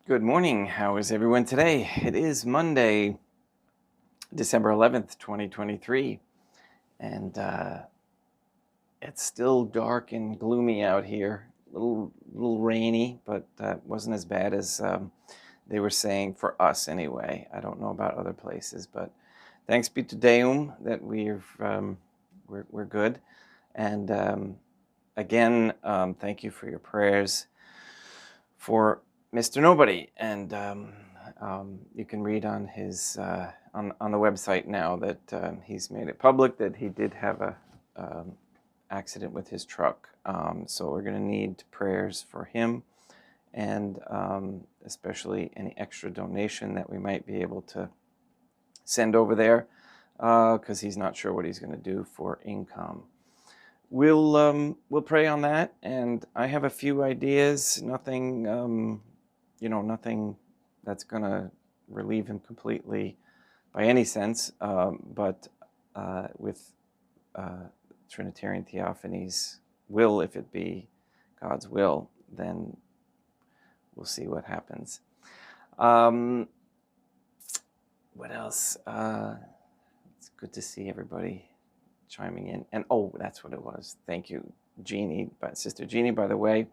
Good morning. How is everyone today? It is Monday, December 11th, 2023, and it's still dark and gloomy out here. A little rainy, but wasn't as bad as they were saying for us anyway. I don't know about other places, but thanks be to Deum that we're good. And again, thank you for your prayers for Mr. Nobody, and you can read on his on the website now that he's made it public that he did have a accident with his truck. So we're going to need prayers for him, and especially any extra donation that we might be able to send over there, because he's not sure what he's going to do for income. We'll pray on that, and I have a few ideas. Nothing. Nothing that's going to relieve him completely by any sense, but with Trinitarian Theophany's will, if it be God's will, then we'll see what happens. What else? It's good to see everybody chiming in. And that's what it was. Thank you, Jeannie, Sister Jeannie, by the way.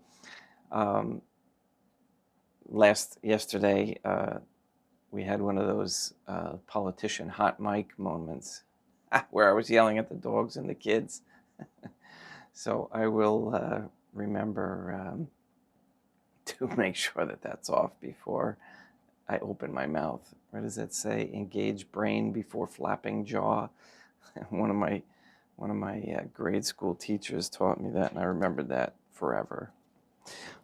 Yesterday, we had one of those politician hot mic moments where I was yelling at the dogs and the kids. So I will remember to make sure that that's off before I open my mouth. What does that say? Engage brain before flapping jaw. One of my grade school teachers taught me that, and I remembered that forever.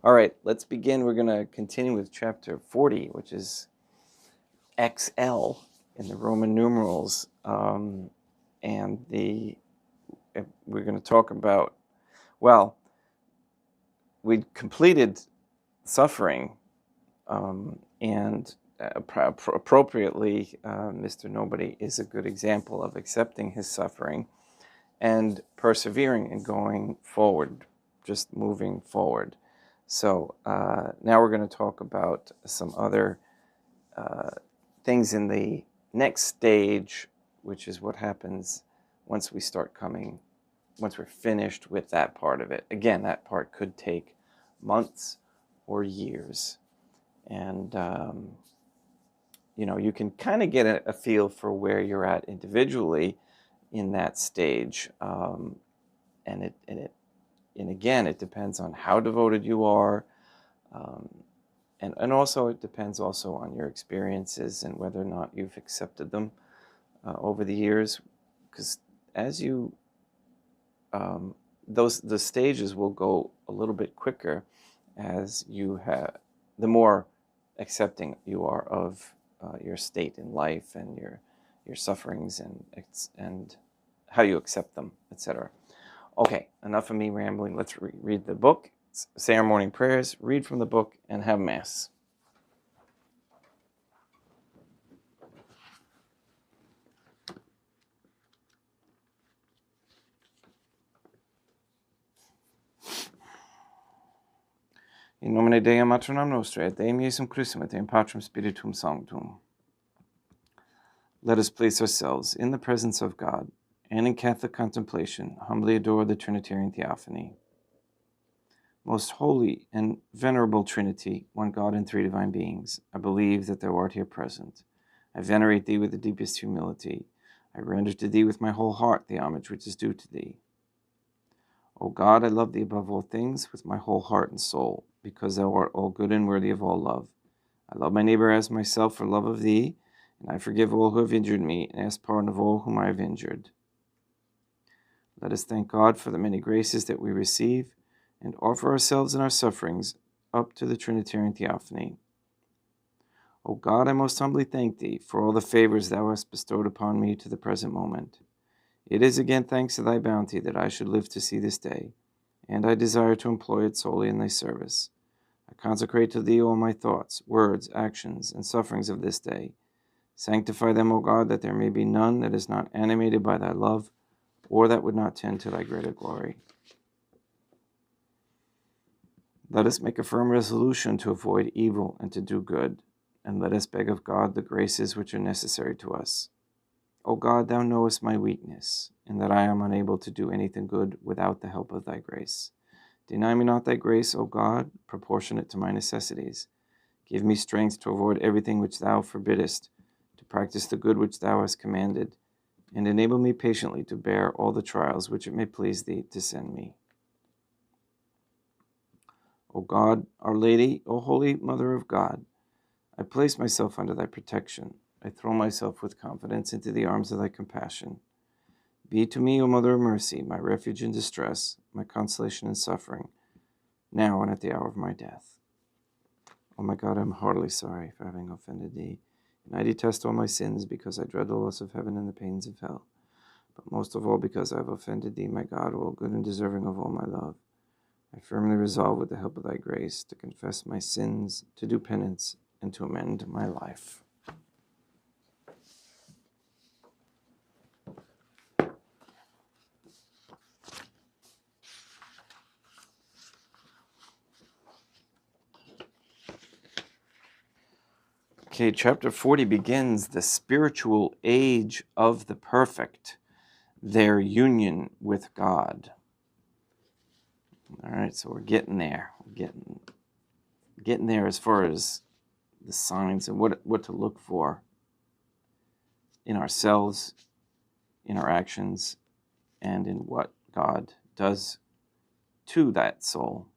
All right, let's begin. We're going to continue with chapter 40, which is XL in the Roman numerals. And we're going to talk about, we completed suffering, and appropriately, Mr. Nobody is a good example of accepting his suffering and persevering and going forward, just moving forward. So now we're going to talk about some other things in the next stage, which is what happens once we're finished with that part of it. Again, that part could take months or years. And, you can kind of get a feel for where you're at individually in that stage. And again, it depends on how devoted you are, and also it depends also on your experiences and whether or not you've accepted them over the years. Because as you, the stages will go a little bit quicker as you have, the more accepting you are of your state in life and your sufferings and how you accept them, etc. Okay, enough of me rambling. Let's read the book, say our morning prayers, read from the book, and have Mass. In nomine Dei Matronam Nostrae, et Deum Iesum Christum, et in Patrum Spiritum Sanctum. Let us place ourselves in the presence of God, and in Catholic contemplation, humbly adore the Trinitarian Theophany. Most holy and venerable Trinity, one God and three divine beings, I believe that thou art here present. I venerate thee with the deepest humility. I render to thee with my whole heart the homage which is due to thee. O God, I love thee above all things with my whole heart and soul, because thou art all good and worthy of all love. I love my neighbor as myself for love of thee, and I forgive all who have injured me, and ask pardon of all whom I have injured. Let us thank God for the many graces that we receive, and offer ourselves and our sufferings up to the Trinitarian Theophany. O God, I most humbly thank thee for all the favors thou hast bestowed upon me to the present moment. It is again thanks to thy bounty that I should live to see this day, and I desire to employ it solely in thy service. I consecrate to thee all my thoughts, words, actions, and sufferings of this day. Sanctify them, O God, that there may be none that is not animated by thy love, or that would not tend to thy greater glory. Let us make a firm resolution to avoid evil and to do good, and let us beg of God the graces which are necessary to us. O God, thou knowest my weakness, and that I am unable to do anything good without the help of thy grace. Deny me not thy grace, O God, proportionate to my necessities. Give me strength to avoid everything which thou forbiddest, to practice the good which thou hast commanded, and enable me patiently to bear all the trials which it may please thee to send me. O God, Our Lady, O Holy Mother of God, I place myself under thy protection. I throw myself with confidence into the arms of thy compassion. Be to me, O Mother of Mercy, my refuge in distress, my consolation in suffering, now and at the hour of my death. O my God, I am heartily sorry for having offended thee, and I detest all my sins because I dread the loss of heaven and the pains of hell, but most of all because I have offended thee, my God, all good and deserving of all my love. I firmly resolve, with the help of thy grace, to confess my sins, to do penance, and to amend my life. Okay, chapter 40 begins the spiritual age of the perfect, their union with God. All right, so we're getting there. We're getting there as far as the signs and what to look for in ourselves, in our actions, and in what God does to that soul.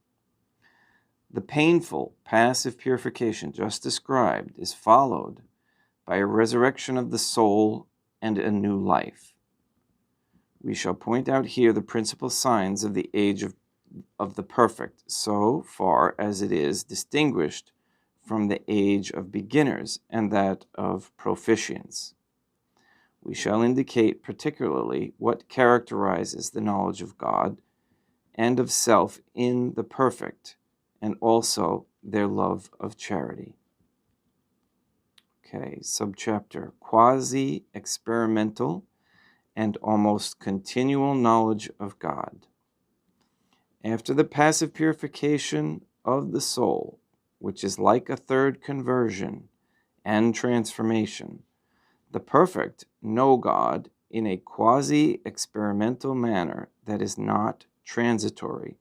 The painful passive purification just described is followed by a resurrection of the soul and a new life. We shall point out here the principal signs of the age of the perfect, so far as it is distinguished from the age of beginners and that of proficients. We shall indicate particularly what characterizes the knowledge of God and of self in the perfect, and also their love of charity. Okay, subchapter, quasi-experimental and almost continual knowledge of God. After the passive purification of the soul, which is like a third conversion and transformation, the perfect know God in a quasi-experimental manner that is not transitory,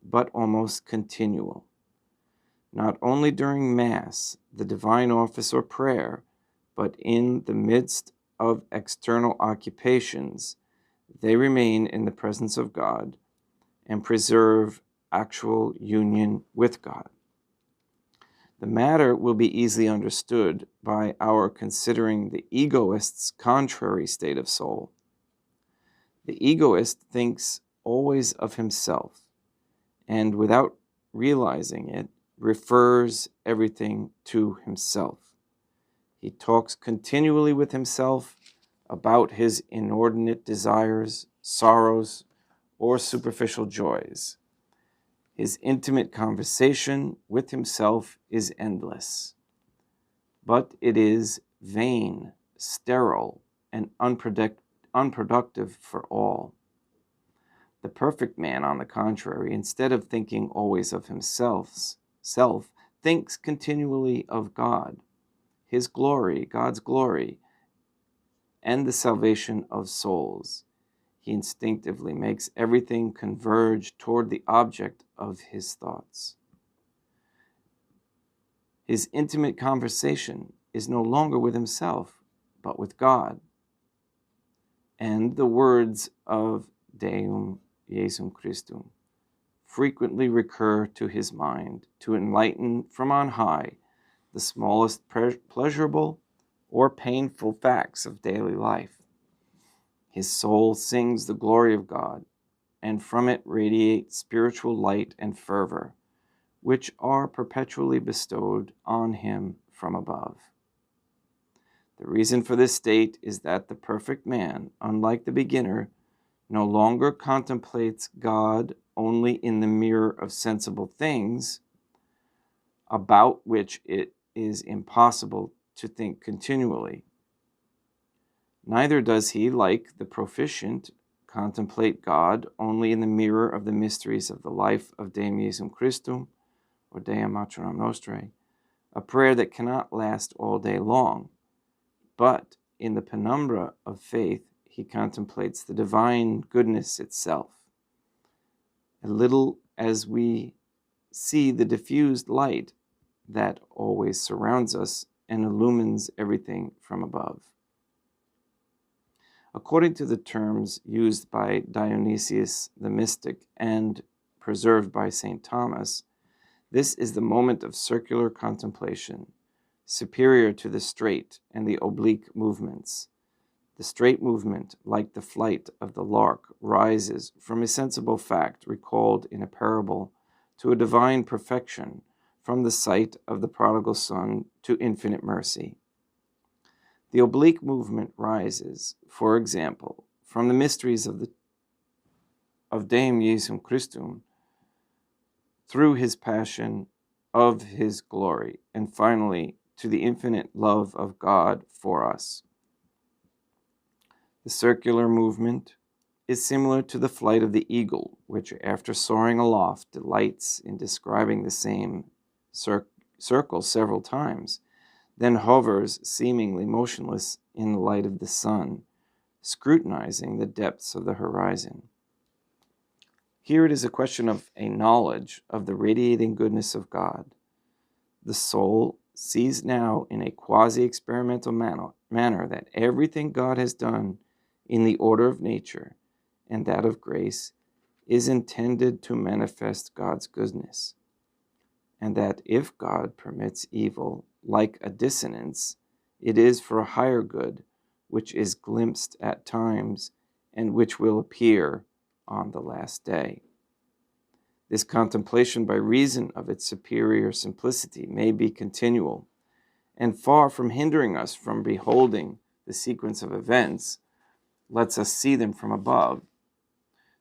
but almost continual. Not only during Mass, the divine office or prayer, but in the midst of external occupations, they remain in the presence of God and preserve actual union with God. The matter will be easily understood by our considering the egoist's contrary state of soul. The egoist thinks always of himself, and without realizing it, refers everything to himself. He talks continually with himself about his inordinate desires, sorrows, or superficial joys. His intimate conversation with himself is endless, but it is vain, sterile, and unproductive for all. The perfect man, on the contrary, instead of thinking always of himself, thinks continually of God, his glory, God's glory, and the salvation of souls. He instinctively makes everything converge toward the object of his thoughts. His intimate conversation is no longer with himself, but with God. And the words of Deum Jesum Christum frequently recur to his mind to enlighten from on high the smallest pleasurable or painful facts of daily life. His soul sings the glory of God, and from it radiate spiritual light and fervor, which are perpetually bestowed on him from above. The reason for this state is that the perfect man, unlike the beginner, no longer contemplates God only in the mirror of sensible things, about which it is impossible to think continually. Neither does he, like the proficient, contemplate God only in the mirror of the mysteries of the life of Deum Jesum Christum, or Deum Maternam Nostrae, a prayer that cannot last all day long, but in the penumbra of faith, he contemplates the divine goodness itself. A little as we see the diffused light that always surrounds us and illumines everything from above. According to the terms used by Dionysius the mystic and preserved by St. Thomas, this is the moment of circular contemplation, superior to the straight and the oblique movements. The straight movement, like the flight of the lark, rises from a sensible fact recalled in a parable to a divine perfection, from the sight of the prodigal son to infinite mercy. The oblique movement rises, for example, from the mysteries of Deum Jesum Christum, through his passion, of his glory, and finally to the infinite love of God for us. The circular movement is similar to the flight of the eagle, which, after soaring aloft, delights in describing the same circle several times, then hovers seemingly motionless in the light of the sun, scrutinizing the depths of the horizon. Here it is a question of a knowledge of the radiating goodness of God. The soul sees now in a quasi-experimental manner that everything God has done in the order of nature and that of grace is intended to manifest God's goodness, and that if God permits evil, like a dissonance, it is for a higher good, which is glimpsed at times and which will appear on the last day. This contemplation, by reason of its superior simplicity, may be continual, and far from hindering us from beholding the sequence of events, lets us see them from above,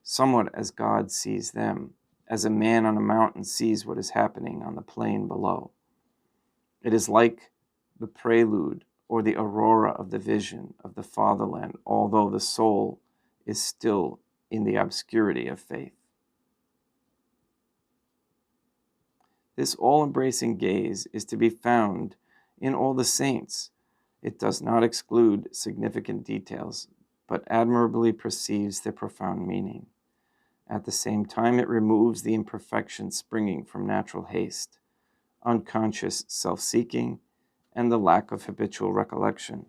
somewhat as God sees them, as a man on a mountain sees what is happening on the plain below. It is like the prelude or the aurora of the vision of the fatherland, although the soul is still in the obscurity of faith. This all-embracing gaze is to be found in all the saints. It does not exclude significant details, but admirably perceives their profound meaning. At the same time, it removes the imperfections springing from natural haste, unconscious self-seeking, and the lack of habitual recollection.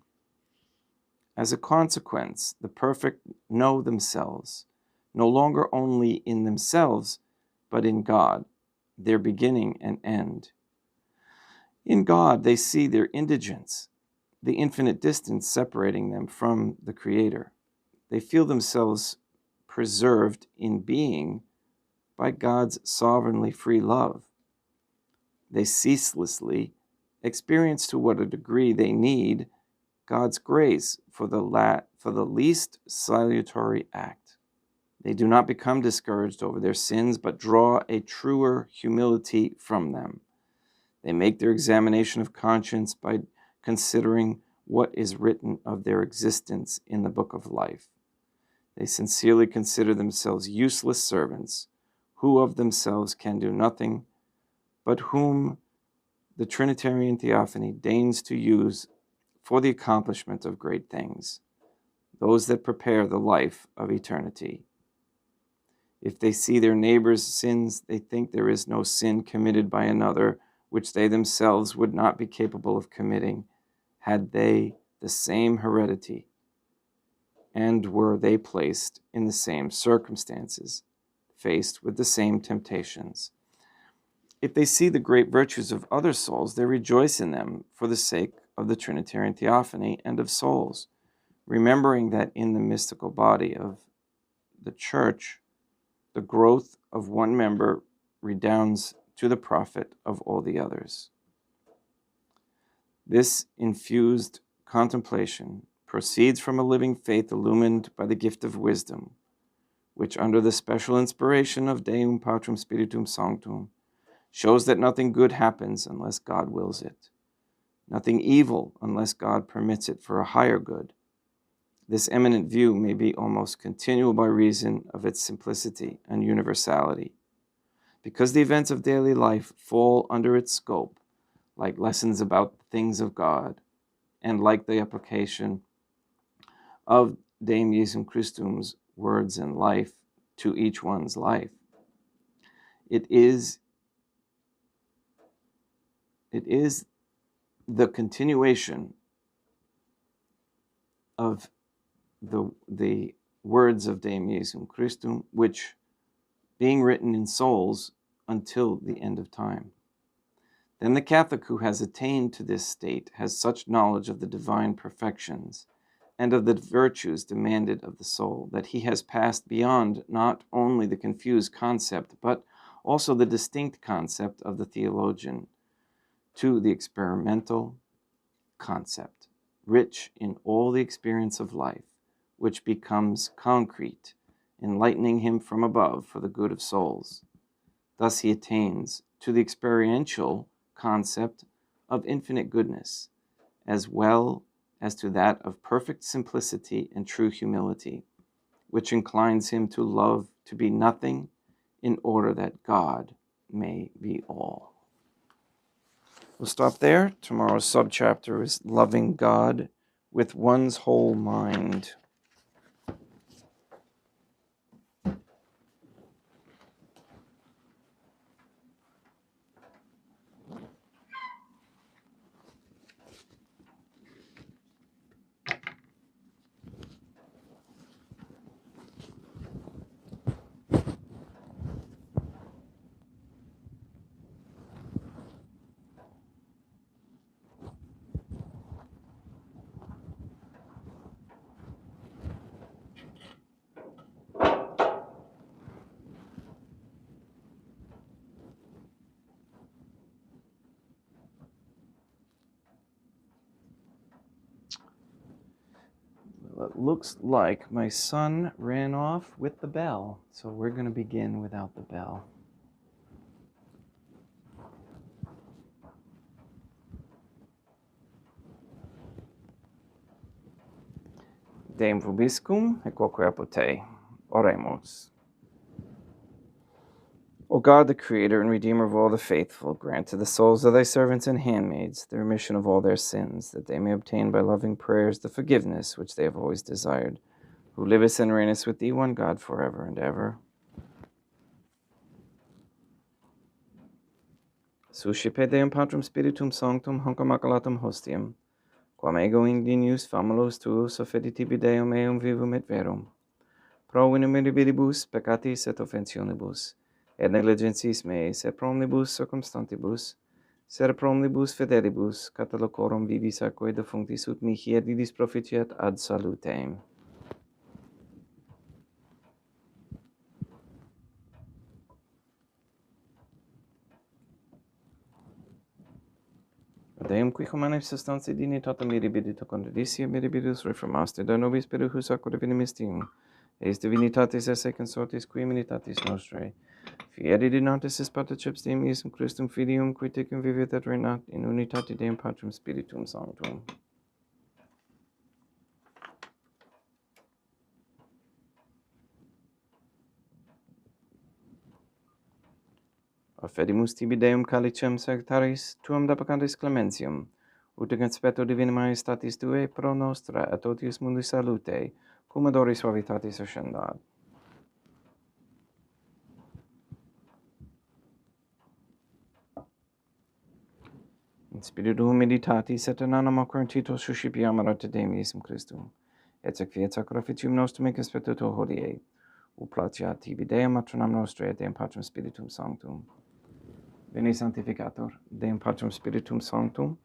As a consequence, the perfect know themselves, no longer only in themselves, but in God, their beginning and end. In God, they see their indigence, the infinite distance separating them from the Creator. They feel themselves preserved in being by God's sovereignly free love. They ceaselessly experience to what a degree they need God's grace for the least salutary act. They do not become discouraged over their sins, but draw a truer humility from them. They make their examination of conscience by considering what is written of their existence in the book of life. They sincerely consider themselves useless servants, who of themselves can do nothing, but whom the Trinitarian Theophany deigns to use for the accomplishment of great things, those that prepare the life of eternity. If they see their neighbor's sins, they think there is no sin committed by another which they themselves would not be capable of committing had they the same heredity and were they placed in the same circumstances, faced with the same temptations. If they see the great virtues of other souls, they rejoice in them for the sake of the Trinitarian Theophany and of souls, remembering that in the mystical body of the Church, the growth of one member redounds to the profit of all the others. This infused contemplation proceeds from a living faith illumined by the gift of wisdom, which, under the special inspiration of Deum Patrum Spiritum Sanctum, shows that nothing good happens unless God wills it, nothing evil unless God permits it for a higher good. This eminent view may be almost continual by reason of its simplicity and universality. Because the events of daily life fall under its scope, like lessons about the things of God, and like the application of Deum Jesum Christum's words and life to each one's life. It is the continuation of the words of Deum Jesum Christum, which, being written in souls until the end of time. Then the Catholic who has attained to this state has such knowledge of the divine perfections and of the virtues demanded of the soul that he has passed beyond not only the confused concept, but also the distinct concept of the theologian to the experimental concept, rich in all the experience of life, which becomes concrete, enlightening him from above for the good of souls. Thus he attains to the experiential concept of infinite goodness, as well as to that of perfect simplicity and true humility, which inclines him to love to be nothing in order that God may be all. We'll stop there. Tomorrow's subchapter is loving God with one's whole mind. Well, it looks like my son ran off with the bell, so we're going to begin without the bell. Deum vobiscum et quoque apud te. Oremus. O God, the Creator and Redeemer of all the faithful, grant to the souls of thy servants and handmaids the remission of all their sins, that they may obtain by loving prayers the forgiveness which they have always desired, who livest and reignest with thee, one God, forever and ever. Suscipe Deum Patrum Spiritum Sanctum, hanc immaculatum hostium, quam ego indignius famulos tuus offeditibi Deum eum vivum et verum, pro inumerabilibus peccatis et offensionibus, et negligentis meis, et pro omnibus circumstantibus, sed pro omnibus fidelibus, catalocorum vivis aquae defunctis ut mihi et idis proficiat ad salutem. Deum qui humanae substantiae dignitatem mirabilita condititia mirabilis reformaste, da nobis perihus aqua divina mystium, eis divinitatis esse consortis qui immunitatis nostrae, fieri dinatis is patriceps Deum Jesum Christum filium, qui tecum vivit et regnat in unitate Deum Patrum Spiritum Sanctum. Offedimus tibi Deum calicem sanctaris, tuam da peccatis clementium, ut in conspecto divina majestatis Tue pro nostra et totius mundi salute, cum adori suavitatis ascendat. In spiritu humilitatis et in animo querentitos suscipiam ad Deum Jesum Christum, et sacrificat sacrificium nostrum in conspecto Tuo hodie, ut placeat tibi Deum matronam nostrae et Deum Patrum Spiritum Sanctum. Veni Sanctificator, Deum Patrum Spiritum Sanctum,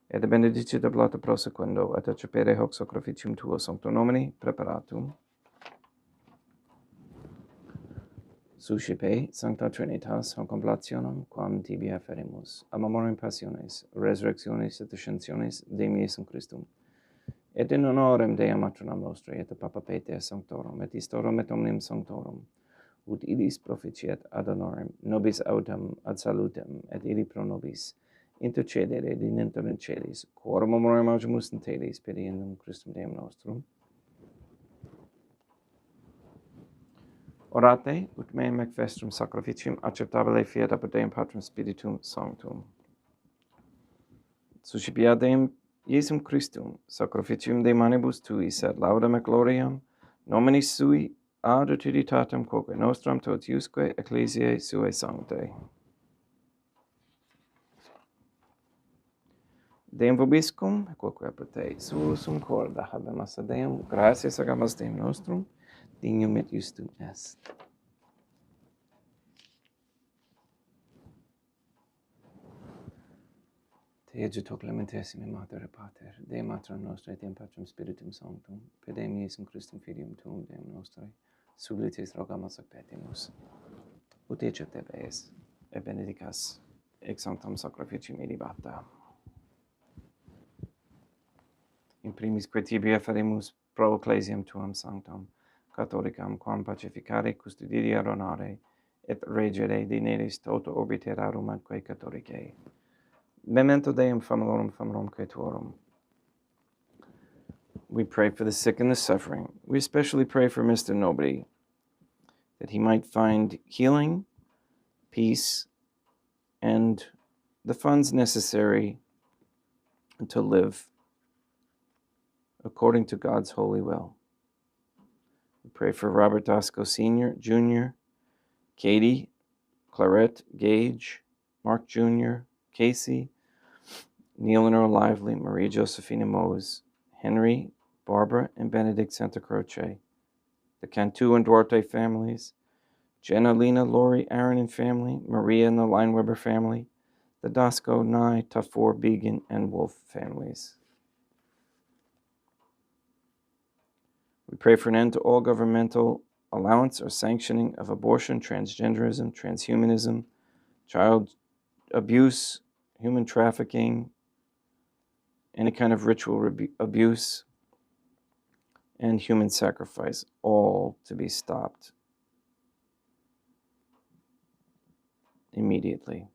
et benedicit oblata prosequendo, et accepere hoc sacrificium Tuo Sancto nomini preparatum. Suscipe Sancta Trinitas hoc oblationem quam tibi afferimus, a memoriam passiones, resurrectionis et ascensionis Deum Jesum Christum, et in honorem Deum matronam nostrae et Papa Pater Sanctorum, et istorum et omnium Sanctorum, ut illis proficiat ad honorem nobis autem ad salutem, et illi pro nobis intercedere dininter in celis, quorum memoriam augemus in telis, per Christum Deum nostrum. Orate, ut meam ec vestrum sacrificium acceptabile fiat apud Deum Patrum Spiritum Sanctum. Suscipia Deum Iesum Christum, sacrificium de manibus tuis, et laudam et gloriam, nominis sui, ad utilitatem quoque nostram totiusque ecclesiae suae sanctae. Deum vobiscum, quoque apud te, suusum corda habemus a Deum, gratias agamus Deum nostrum, dignum et justum est. Te egeto clementissime Mater Pater, Dei Mater Nostrae, Deum Patrum Spiritum Sanctum, per Deum Iesum Christum Filium Tuum, Deum Nostrae, sublitis rogamus ac petimus. Ut ecce te bees, et benedicas ex sanctam sacrificium edibata. In primis quae tibi afferemus pro ecclesiam tuam sanctam, catholicam, quam pacificare, custodire, honore, et regere dineris toto orbi terrarum atque catholicae. Memento Deum famolorum tuorum. We pray for the sick and the suffering. We especially pray for Mr. Nobody, that he might find healing, peace, and the funds necessary to live according to God's holy will. We pray for Robert Dasco Sr., Jr., Katie, Clarette, Gage, Mark Jr., Casey, Neil and Earl Lively, Maria Josephina Mose, Henry, Barbara, and Benedict Santa Croce, the Cantu and Duarte families, Jenna, Lena, Lori, Aaron and family, Maria and the Lineweber family, the Dasco, Nye, Tafor, Began, and Wolf families. We pray for an end to all governmental allowance or sanctioning of abortion, transgenderism, transhumanism, child abuse, human trafficking, any kind of ritual abuse, and human sacrifice, all to be stopped immediately.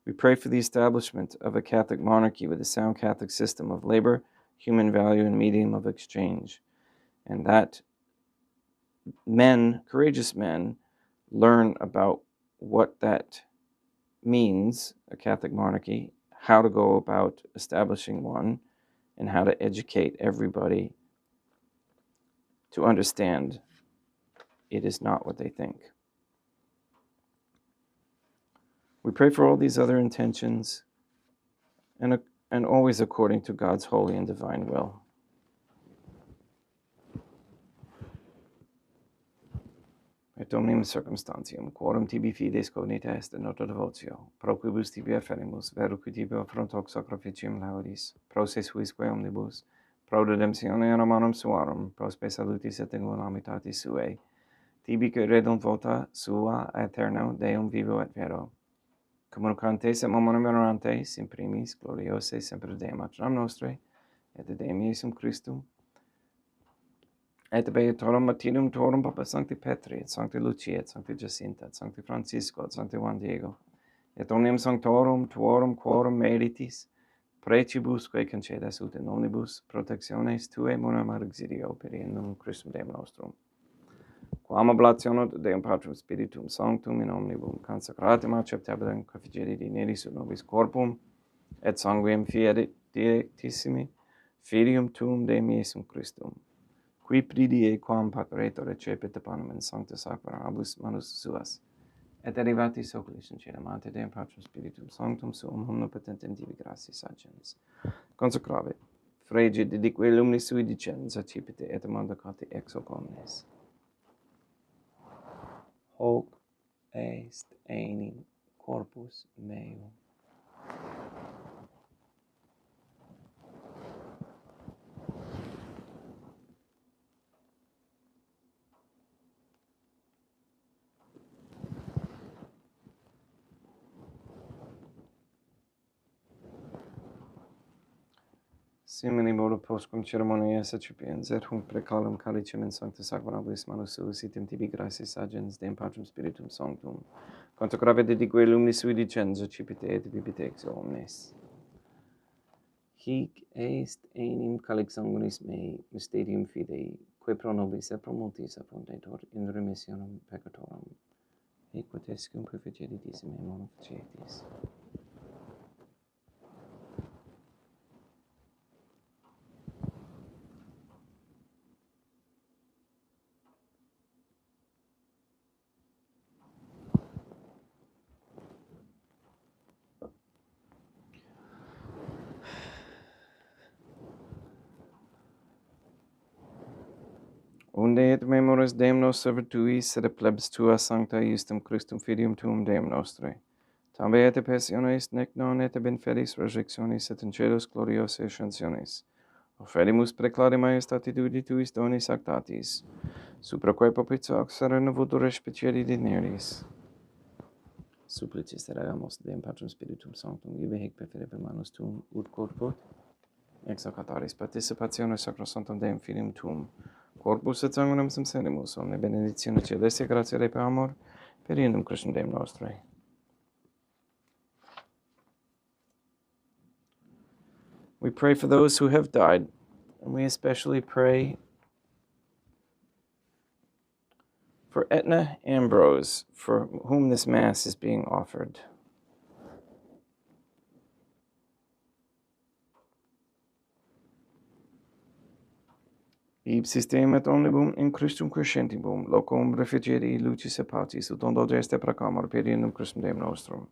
We pray for the establishment of a Catholic monarchy with a sound Catholic system of labor, human value, and medium of exchange, and that men, courageous men, learn about what that means, a Catholic monarchy, how to go about establishing one, and how to educate everybody to understand it is not what they think. We pray for all these other intentions and always according to God's holy and divine will. Et omnium circumstantium, quorum tibi fides cognita est in nota devotio, pro quibus tibi afferimus, veru qui tibi affront hoc sacrificium laudis, pro se suisque omnibus, pro redemptione romanum suarum, pro spe salutis et in amitatis suae, tibi que redunt vota sua aeterno Deum vivo et vero, communicantes et momentum venerantes, in primis gloriose semper Deum Matram Nostrae, et Deum Iesum Christum, et beatorum matinum torum Papa Sancti Petri, et Sancti Lucia, et Sancti Jacinta, et Sancti Francisco, et Sancti Juan Diego, et omnium sanctorum tuorum quorum meritis, precibusque concedas ut in omnibus protectiones tuae monam ad exilio per innum Christum Deum nostrum. Quam oblationet Deum Patrum Spiritum Sanctum in omnibus consecratum acceptabilem configere dineris ut nobis corpum, et sanguinem fiat directissimi, Filium tuum Deum Iesum Christum, qui pridie quam paceretur recepit panem in sancta sacraris manus suas, et derivatis oculis in caelum ante Deum Patrum Spiritum Sanctum suum omnipotentem tibi gratias agens. Consecrave, frege dedique lumnis sui dicens accipite et mandacati ex hoc omnes. Hoc est enim corpus meum. Simini modo postquam ceremonias accipiens, et hunc precalum calicem in sancta sacramentis manus suus item tibi gratias agens Deum Patrum Spiritum Sanctum, consecrave dedique lumnis sui dicens accipite et bibite ex omnes. hic est enim calix sanguinis mei mysterium fidei, quae pro nobis et pro multis abundator in remissionem peccatorum, et quatescum perfeceritis me mono facietis. Unde et memoris Deum nos servituis, sed plebs tua sancta iustum Christum filium tuum Deum nostre. Tambe et passionis, nec non et ab infelis resurrectionis, et in celos gloriose ascensionis. Oferimus preclare majestatitudi tuis donis actatis, supraque popitio auxere novutur speciali dineris. Supplicis teragamos Deum Patrum Spiritum Sanctum, ibe hic per fide per manus tuum, ut corpus, exocataris participationis sacrosanctum Deum Filium tuum, corpus et sanguinem subsenimus, omne benedictione celestia gratia Dei per amor, per iendum Christum Deum nostre. We pray for those who have died, and we especially pray for Etna Ambrose, for whom this Mass is being offered. Ipsistem et omnibus in Christum crescentibum, locum refugere lucis et pacis, ut ondo geste proclamor per iendum Christum Deum nostrum.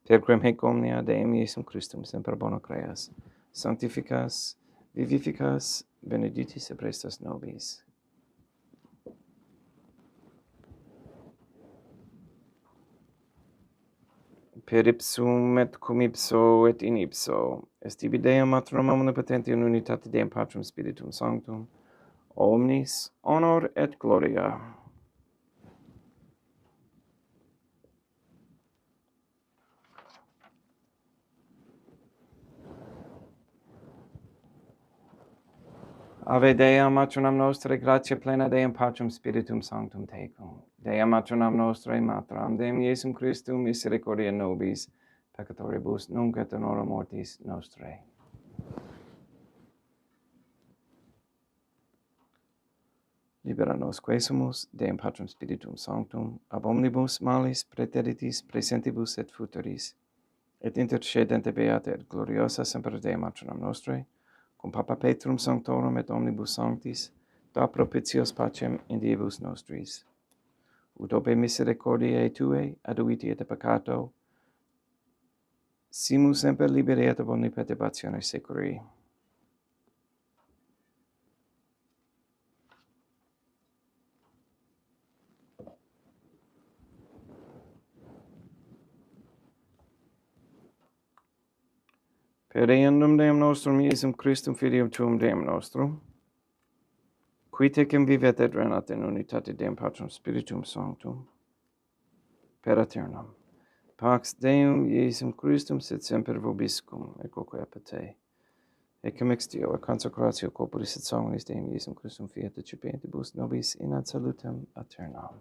Terquem hic omnia Deum Iesum Christum semper bona creas, sanctificas, vivificas, benedictis et prestas nobis. Per ipsum et cum ipso et in ipso, est ibi Deum Matrum omnipotenti in unitate Deum Patrum Spiritum Sanctum, omnis honor et gloria. Ave Dea Matronam Nostrae, gratia plena Deum Patrum Spiritum Sanctum tecum. Dea Matronam Nostrae, Matram Deum Iesum Christum, misericordia nobis, peccatoribus, nunc et in hora mortis nostrae. Libera nos quesumus, Deum Patrum Spiritum Sanctum, ab omnibus malis praeteritis praesentibus et futuris, et intercedente beata et gloriosa semper Dea Matronam Nostrae, cum Papa Petrum Sanctorum et omnibus sanctis, da propitios pacem in diebus nostris. Ut ope misericordiae Tuae, aduiti et peccato, simus semper liberi et ab omni perturbatione securi. Per eundum Deum nostrum Iesum Christum Filium Tuum Deum nostrum, qui tecum vivet et renat in unitate Deum Patrum Spiritum Sanctum, per aeternum. Pax Deum Iesum Christum sit semper vobiscum, et quoque apud te. Ecum ex Deo, et consecratio corporis et sanguinis Deum Iesum Christum fiat recipientibus nobis in ad salutem aeternam.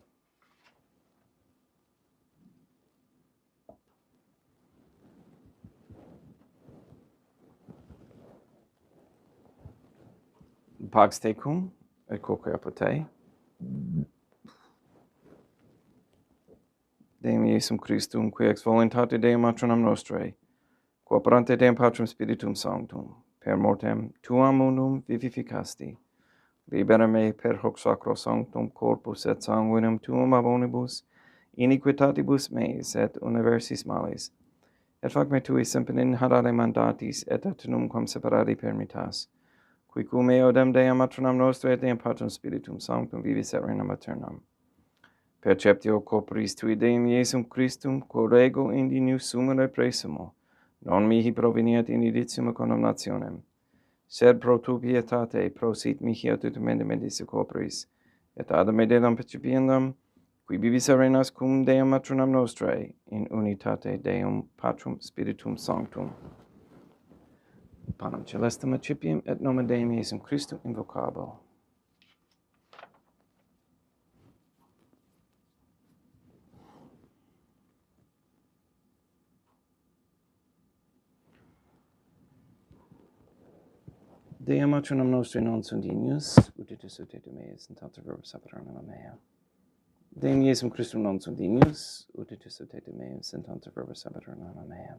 Pax tecum, et quoque apud te. Deum Iesum Christum, qui ex voluntate Deum Matronam Nostrae, cooperante Deum Patrum Spiritum Sanctum, per mortem tuam mundum vivificasti, libera me per hoc sacro sanctum corpus et sanguinem tuum ab omnibus iniquitatibus meis et universis malis, et fac me tui semper inharare mandatis et aeternum quam separari permittas, qui cum eodem Deum Matronam Nostrae et Deum Patrum Spiritum Sanctum vivis et regnam aeternam. Perceptio corporis tui Deum Iesum Christum, quo rego indinius sumere presumo, non mihi proveniat in editium condemnationem, sed pro tu pietate prosit mihi aut mendice corporis, et ad medelam percipiendam, qui vivis renas cum Deum Matronam Nostrae, in unitate Deum Patrum Spiritum Sanctum. Panem celestum accipiem, et nomen Deum Iesum Christum invocabo. Deum matronam nostri non sunt dignus, utitus utetum meis, in tanto verbo sapernum mea. Deum Iesum Christum non sunt dignus, utitus utetum meis, in tanto verbo sapernum mea.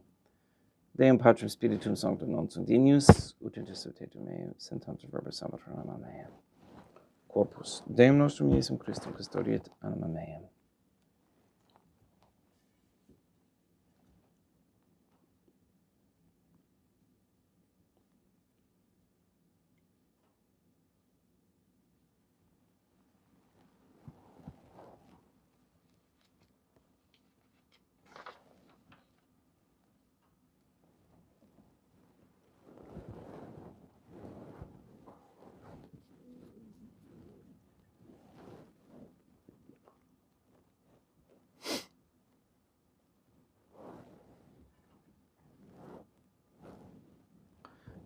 Deum Patrum Spiritum Sanctum non sunt dignus, utitus utetum meis, in tanto verbo sapernum mea. Corpus Deum nostrum Iesum Christum custodiet anima meam.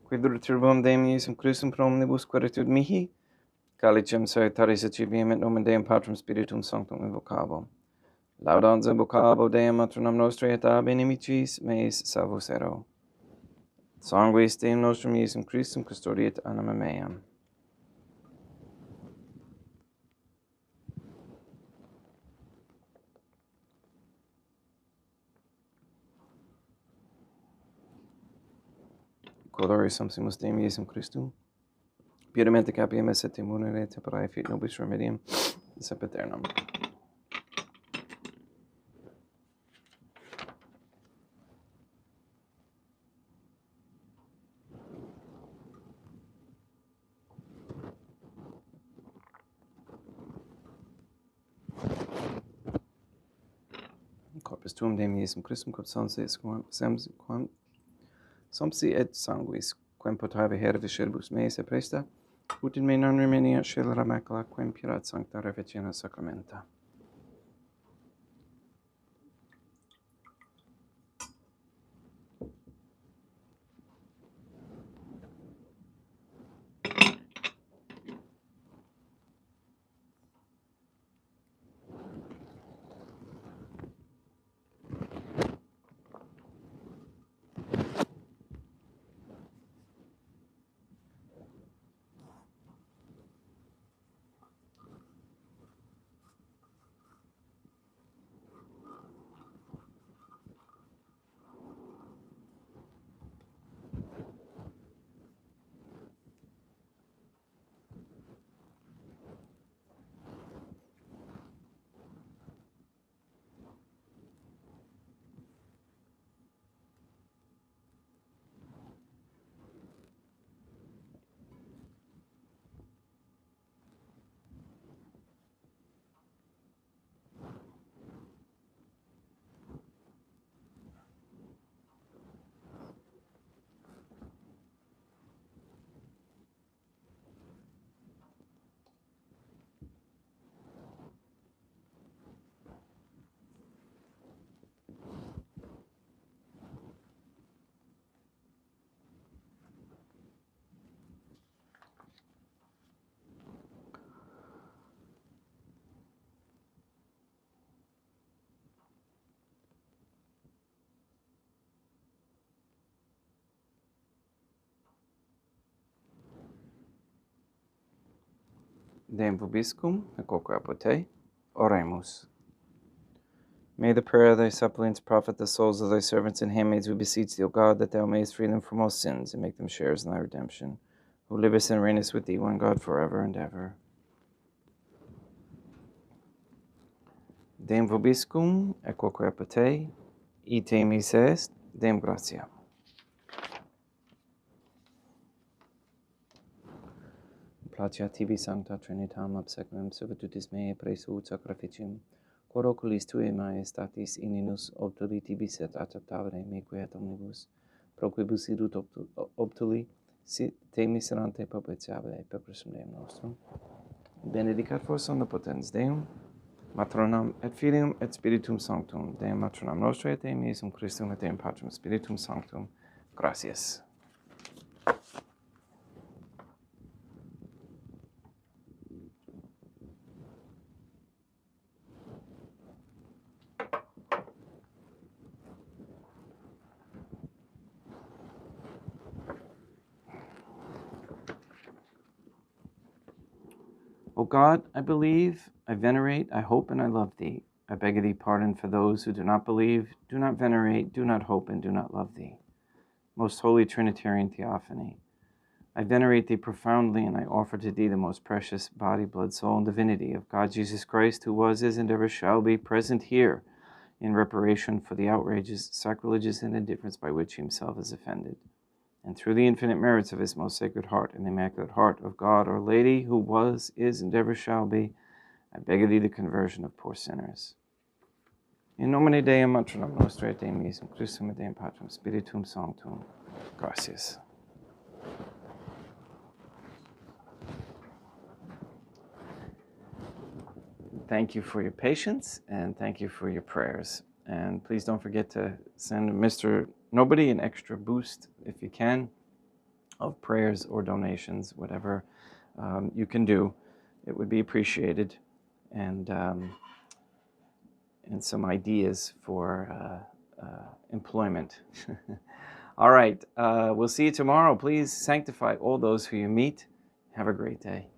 Quid turbum Deum Iesum Christum pro omnibus queritud mihi, calicem salutaris acipiam et nomen Deum Patrum Spiritum Sanctum invocabo. Laudans invocabo Deum matronam nostri et ab inimicis meis salvus ero. Sanguis Deum nostrum Iesum Christum custodiet anima meam. Colore sumpsimus Deum Iesum Christum. Puramente capiam et immunere temperae fit nobis remedium, sempiternum. Corpus tuum Deum Iesum Christum, quod sumpsi et sanguis, quem potave here visceribus meis e presta, ut in me non remenia scelera macula, quem purat sancta refectiona sacramenta. Deum vobiscum, et quoque apote, oremus. May the prayer of thy suppliants profit the souls of thy servants and handmaids, we beseech thee, O God, that thou mayest free them from all sins, and make them sharers in thy redemption, who livest and reignest with thee, one God, forever and ever. Deum vobiscum, et quoque apote, ite mis est, Deum gratia. Placia tibi sancta Trinitam obsequim servitutis mei presu sacrificium, quod oculis tuae majestatis ininus obtuli tibis et acceptabile me quiet omnibus, pro quibus idut obtuli te miserante propitiabile per Christum Deum nostrum. Benedicat vos omnipotens Deum, Matronam et Filium et Spiritum Sanctum, Deum Matronam nostre et Deum Iesum Christum et Deum Patrum Spiritum Sanctum. Gratias. O God, I believe, I venerate, I hope, and I love thee. I beg of thee pardon for those who do not believe, do not venerate, do not hope, and do not love thee. Most holy Trinitarian Theophany, I venerate thee profoundly, and I offer to thee the most precious body, blood, soul, and divinity of God Jesus Christ, who was, is, and ever shall be present here in reparation for the outrages, sacrileges, and indifference by which he himself is offended. And through the infinite merits of his most sacred heart and the immaculate heart of God, Our Lady, who was, is, and ever shall be, I beg of thee the conversion of poor sinners. In nomine Dei matronum nostrae et misum Christum et Deum Patrum Spiritum Sanctum. Gracias. Thank you for your patience, and thank you for your prayers. And please don't forget to send Mr. Nobody an extra boost, if you can, of prayers or donations, whatever you can do. It would be appreciated. And some ideas for employment. All right, we'll see you tomorrow. Please sanctify all those who you meet. Have a great day.